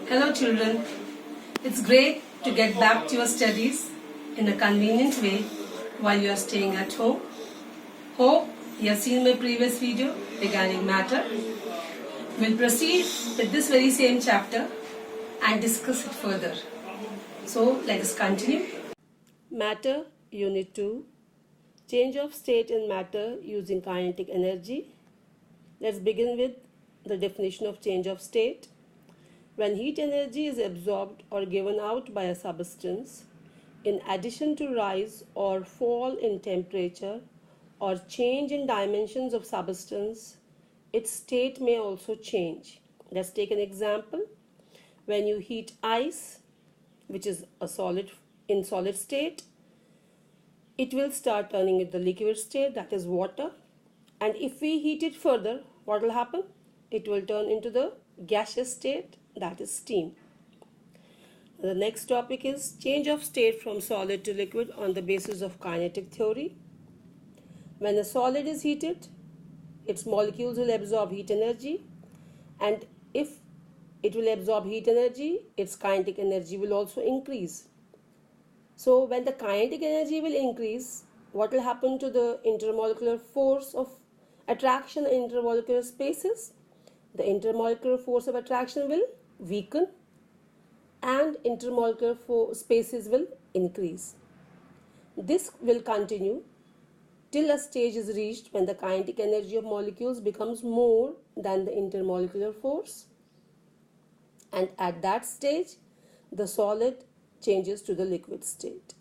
Hello children, it's great to get back to your studies in a convenient way while you are staying at home. Hope you have seen my previous video regarding matter. We'll proceed with this very same chapter and discuss it further. So let us continue. Matter, Unit 2. Change of state in matter using kinetic energy. Let's begin with the definition of change of state. When heat energy is absorbed or given out by a substance, in addition to rise or fall in temperature or change in dimensions of substance, its state may also change. Let's take an example. When you heat ice, which is a solid in solid state, it will start turning into the liquid state, that is water. And if we heat it further, what will happen? It will turn into the gaseous state, that is steam. The next topic is change of state from solid to liquid on the basis of kinetic theory. When a solid is heated, its molecules will absorb heat energy, and if it will absorb heat energy, its kinetic energy will also increase. So when the kinetic energy will increase, what will happen to the intermolecular force of attraction in intermolecular spaces? The intermolecular force of attraction will weaken and intermolecular spaces will increase. This will continue till a stage is reached when the kinetic energy of molecules becomes more than the intermolecular force, and at that stage the solid changes to the liquid state.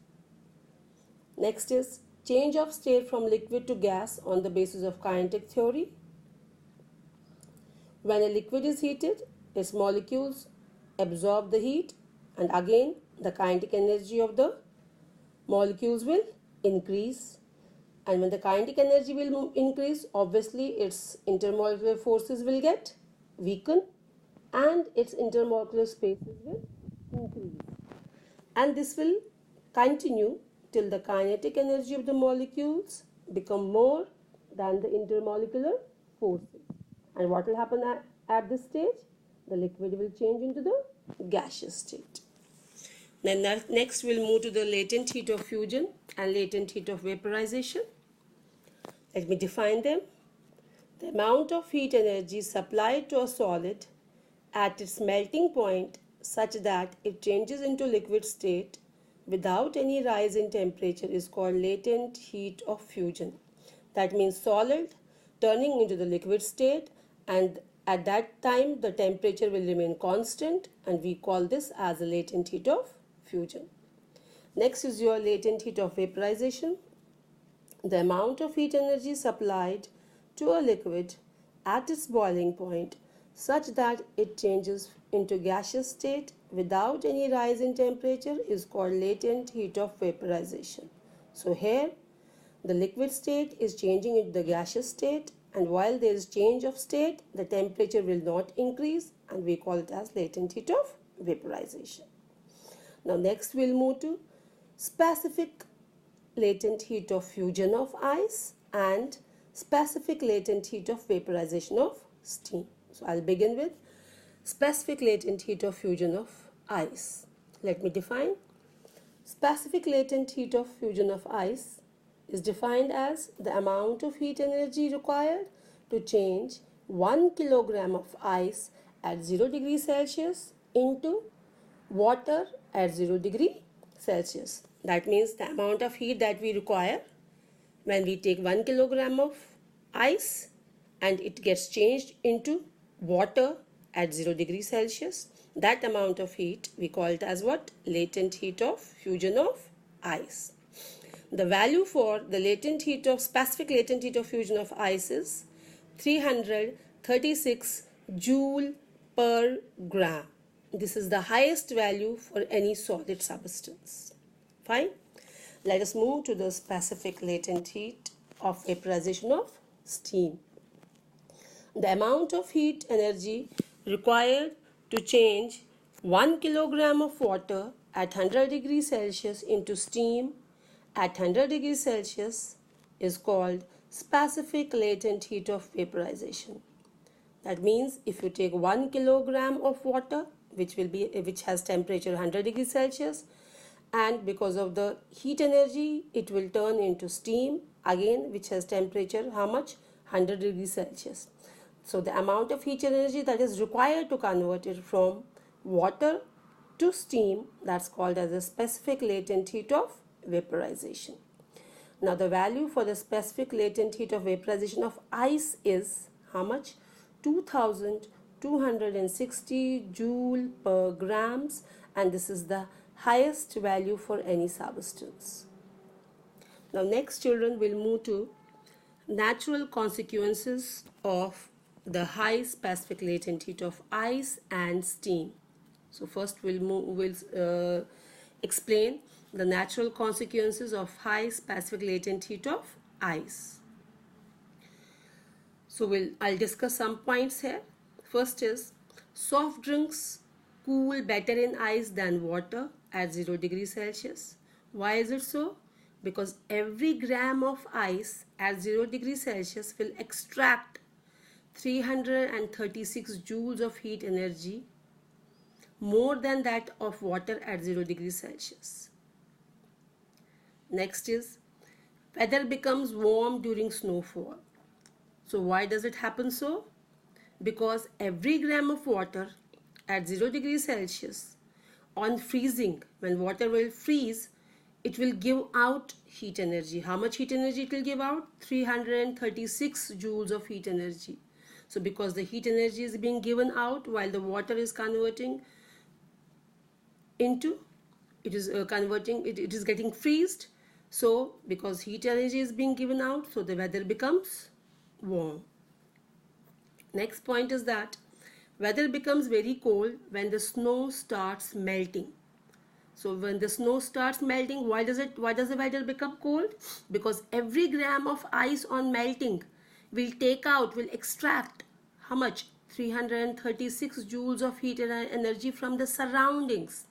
Next is change of state from liquid to gas on the basis of kinetic theory. When a liquid is heated, its molecules absorb the heat, and again the kinetic energy of the molecules will increase. And when the kinetic energy will increase, obviously its intermolecular forces will get weakened and its intermolecular spaces will increase. And this will continue till the kinetic energy of the molecules become more than the intermolecular forces. And what will happen at this stage? The liquid will change into the gaseous state. Then next we'll move to the latent heat of fusion and latent heat of vaporization. Let me define them. The amount of heat energy supplied to a solid at its melting point such that it changes into liquid state without any rise in temperature is called latent heat of fusion. That means solid turning into the liquid state, and at that time the temperature will remain constant, and we call this as a latent heat of fusion. Next is your latent heat of vaporization. The amount of heat energy supplied to a liquid at its boiling point such that it changes into gaseous state without any rise in temperature is called latent heat of vaporization. So here the liquid state is changing into the gaseous state, and while there is change of state, the temperature will not increase, and we call it as latent heat of vaporization. Now next we'll move to specific latent heat of fusion of ice and specific latent heat of vaporization of steam. So I'll begin with specific latent heat of fusion of ice. Let me define. Specific latent heat of fusion of ice is defined as the amount of heat energy required to change 1 kilogram of ice at 0 degrees Celsius into water at 0 degree Celsius. That means the amount of heat that we require when we take 1 kilogram of ice and it gets changed into water at 0 degrees Celsius. That amount of heat we call it as what? Latent heat of fusion of ice. The value for the latent heat of specific latent heat of fusion of ice is 336 joule per gram. This is the highest value for any solid substance. Fine. Let us move to the specific latent heat of vaporization of steam. The amount of heat energy required to change 1 kilogram of water at 100 degrees Celsius into steam at 100 degrees Celsius is called specific latent heat of vaporization. That means if you take 1 kilogram of water, which has temperature 100 degrees Celsius, and because of the heat energy it will turn into steam again, which has temperature how much, 100 degrees Celsius. So the amount of heat energy that is required to convert it from water to steam, that's called as the specific latent heat of vaporization. Now the value for the specific latent heat of vaporization of ice is how much? 2260 joule per grams, and this is the highest value for any substance. Now next, children, will move to natural consequences of the high specific latent heat of ice and steam. So first we'll explain the natural consequences of high specific latent heat of ice. So I'll discuss some points here. First is soft drinks cool better in ice than water at 0 degrees Celsius. Why is it so? Because every gram of ice at 0 degrees Celsius will extract 336 joules of heat energy, more than that of water at 0 degrees Celsius. Next is weather becomes warm during snowfall. So why does it happen so? Because every gram of water at 0 degrees Celsius on freezing, when water will freeze, it will give out heat energy. How much heat energy it will give out? 336 joules of heat energy. So because the heat energy is being given out while the water is converting into, it is getting freezed. So because heat energy is being given out, so the weather becomes warm. Next point is that weather becomes very cold when the snow starts melting. So when the snow starts melting, why does the weather become cold? Because every gram of ice on melting will extract how much? 336 joules of heat energy from the surroundings.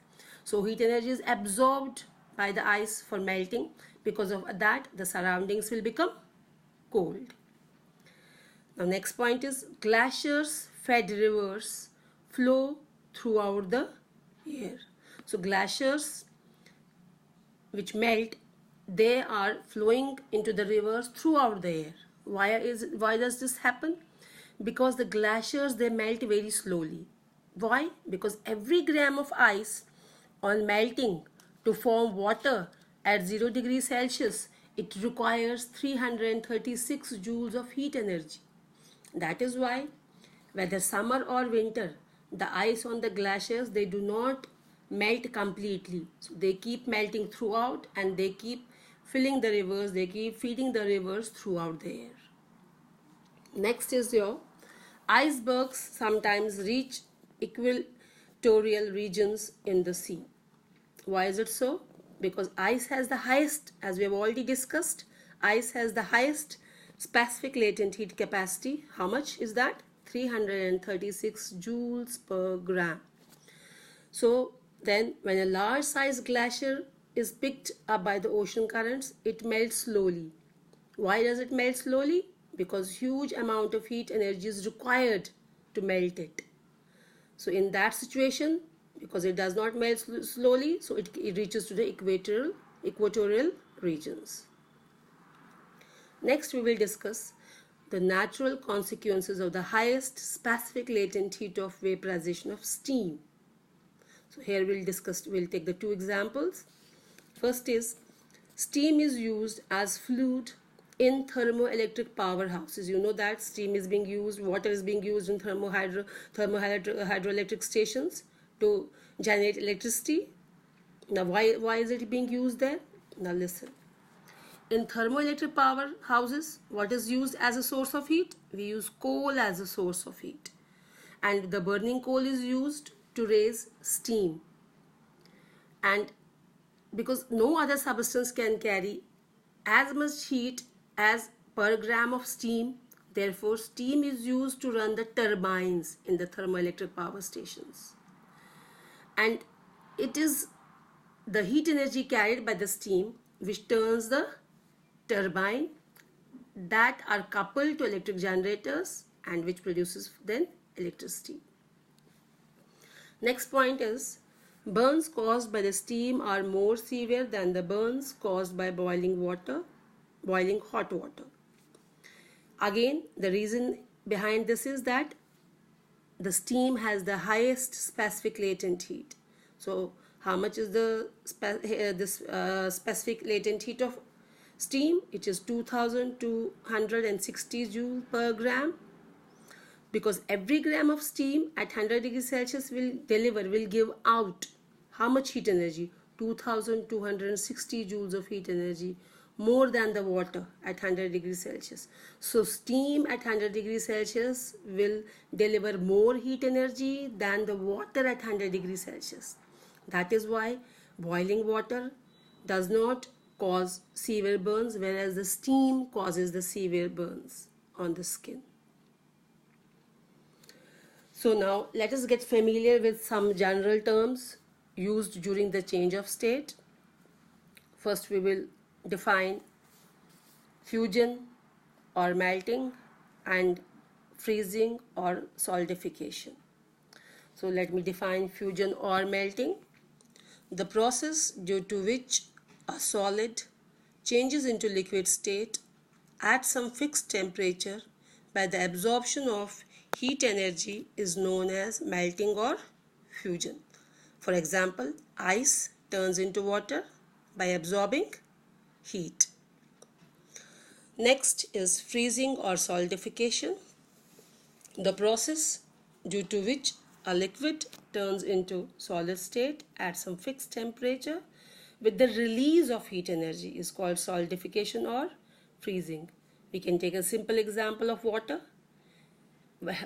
So heat energy is absorbed by the ice for melting. Because of that, the surroundings will become cold. Now next point is glaciers fed rivers flow throughout the air. So glaciers which melt, they are flowing into the rivers throughout the air. Why does this happen? Because the glaciers, they melt very slowly. Why? Because every gram of ice on melting to form water at 0 degrees Celsius, it requires 336 joules of heat energy. That is why whether summer or winter, the ice on the glaciers, they do not melt completely. So they keep melting throughout, and they keep filling the rivers, they keep feeding the rivers throughout the air. Next is your icebergs sometimes reach equatorial regions in the sea. Why is it so? Because ice has the highest, as we have already discussed, ice has the highest specific latent heat capacity. How much is that? 336 joules per gram. So then when a large size glacier is picked up by the ocean currents, it melts slowly. Why does it melt slowly? Because huge amount of heat energy is required to melt it. So in that situation, because it does not melt slowly, so it reaches to the equatorial regions. Next, we will discuss the natural consequences of the highest specific latent heat of vaporization of steam. So here we'll take the two examples. First is steam is used as fluid in thermoelectric powerhouses. You know that steam is being used, water is being used in hydroelectric stations to generate electricity. Now why is it being used there? Now listen. In thermoelectric powerhouses, what is used as a source of heat? We use coal as a source of heat. And the burning coal is used to raise steam. And because no other substance can carry as much heat as per gram of steam, therefore steam is used to run the turbines in the thermoelectric power stations. And it is the heat energy carried by the steam which turns the turbine that are coupled to electric generators and which produces then electricity. Next point is burns caused by the steam are more severe than the burns caused by boiling hot water. Again, the reason behind this is that the steam has the highest specific latent heat. So how much is the specific latent heat of steam? It is 2260 joule per gram, because every gram of steam at 100 degrees Celsius will give out how much heat energy? 2260 joules of heat energy, more than the water at 100 degrees Celsius. So steam at 100 degrees Celsius will deliver more heat energy than the water at 100 degrees Celsius. That is why boiling water does not cause severe burns, whereas the steam causes the severe burns on the skin. So now let us get familiar with some general terms used during the change of state. First we will define fusion or melting and freezing or solidification. So let me define fusion or melting. The process due to which a solid changes into liquid state at some fixed temperature by the absorption of heat energy is known as melting or fusion. For example, ice turns into water by absorbing heat. Next is freezing or solidification. The process due to which a liquid turns into solid state at some fixed temperature with the release of heat energy is called solidification or freezing. We can take a simple example of water.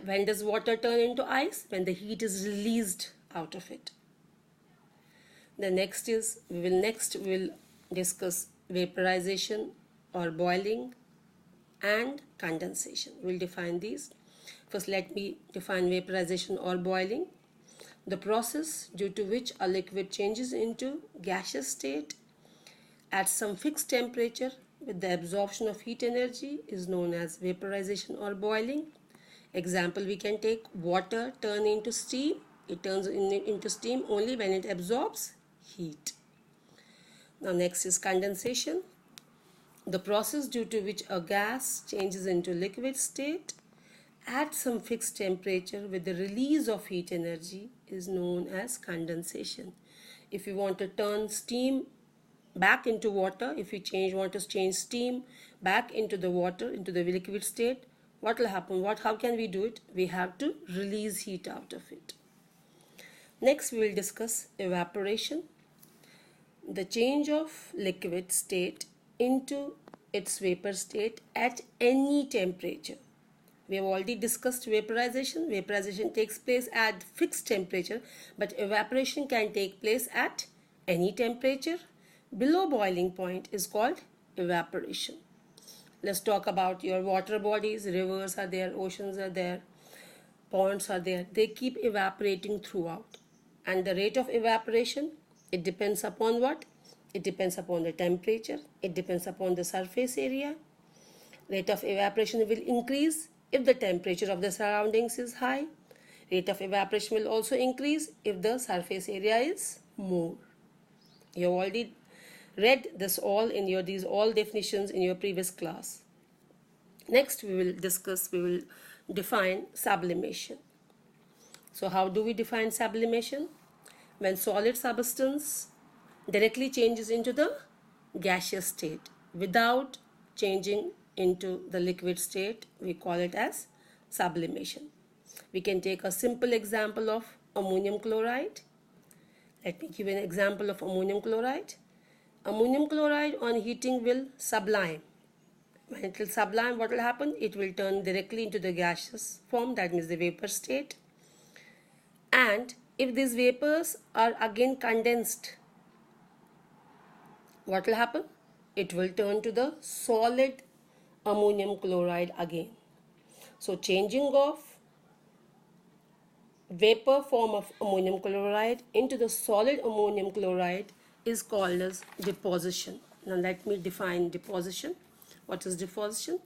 When does water turn into ice? When the heat is released out of it. The next is, we will discuss vaporization or boiling and condensation. We'll define these. First, let me define vaporization or boiling. The process due to which a liquid changes into gaseous state at some fixed temperature with the absorption of heat energy is known as vaporization or boiling. Example, we can take water turn into steam. It turns into steam only when it absorbs heat. Now next is condensation. The process due to which a gas changes into liquid state at some fixed temperature with the release of heat energy is known as condensation. If you want to turn steam back into water, if you want to change steam back into the water, into the liquid state, what will happen? How can we do it? We have to release heat out of it. Next, we will discuss evaporation. The change of liquid state into its vapor state at any temperature. We have already discussed vaporization. Vaporization takes place at fixed temperature, but evaporation can take place at any temperature. Below boiling point is called evaporation. Let's talk about your water bodies. Rivers are there, oceans are there, ponds are there. They keep evaporating throughout. And the rate of evaporation, it depends upon what? It depends upon the temperature. It depends upon the surface area. Rate of evaporation will increase if the temperature of the surroundings is high. Rate of evaporation will also increase if the surface area is more. You have already read this all in these all definitions in your previous class. Next we will define sublimation. So how do we define sublimation? When solid substance directly changes into the gaseous state without changing into the liquid state, we call it as sublimation. We can take a simple example of ammonium chloride. Let me give an example of ammonium chloride. Ammonium chloride on heating will sublime. When it will sublime, what will happen? It will turn directly into the gaseous form, that means the vapor state. And if these vapors are again condensed, what will happen? It will turn to the solid ammonium chloride again. So changing of vapor form of ammonium chloride into the solid ammonium chloride is called as deposition. Now let me define deposition. What is deposition?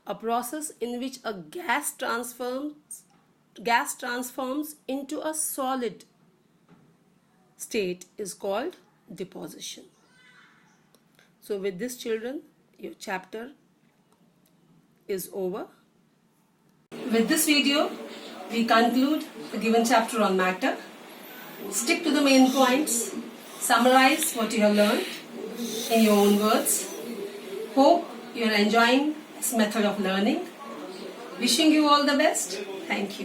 A process in which a gas transforms into a solid state is called deposition. So with this, children, your chapter is over. With this video, we conclude the given chapter on matter. Stick to the main points. Summarize what you have learned in your own words. Hope you are enjoying this method of learning. Wishing you all the best. Thank you.